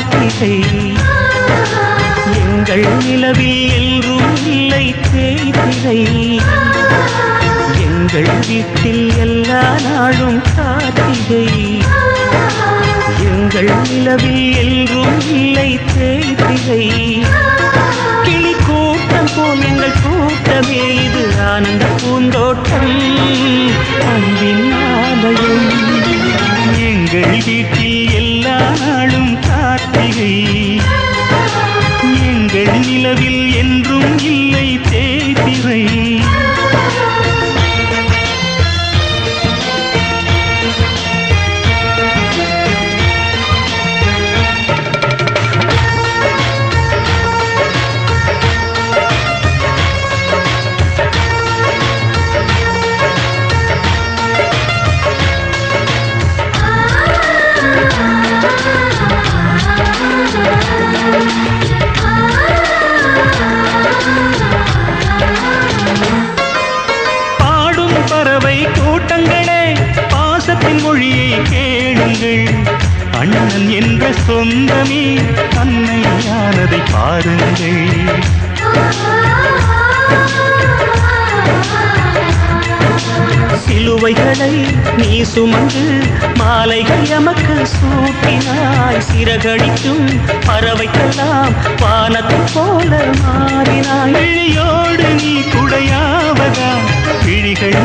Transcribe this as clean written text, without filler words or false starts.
கார்த்திகை எங்கள் நிலவில் என்றும் இல்லை தேய்திரை எங்கள் வீட்டில் எல்லா நாளும் கார்த்திகை எங்கள் நிலவில் என்றும் இல்லை தேய்திரை கிளி கூட்டம் போல் எங்கள் கூட்டமே இது ஆனந்த பூந்தோட்டம் அன்பின் ஆலயம் எங்கள் வீட்டில் எல்லா நாளும் கார்த்திகை எங்கள் நிலவில் என்றும் இல்லை தேய்திரை கூட்டங்களே பாசத்தின் மொழியை கேளுங்கள் அண்ணன் என்ற சொந்தமே அன்னையானதை பாருங்கள் சிலுவைகளை நீ சுமந்து மாலைகள் எமக்கு சூட்டினாய் சிறகடிக்கும் பறவைக்கெல்லாம் வானத்தை போல மாறினாய் விழியோடு நீ குடையாவதா விழிகள்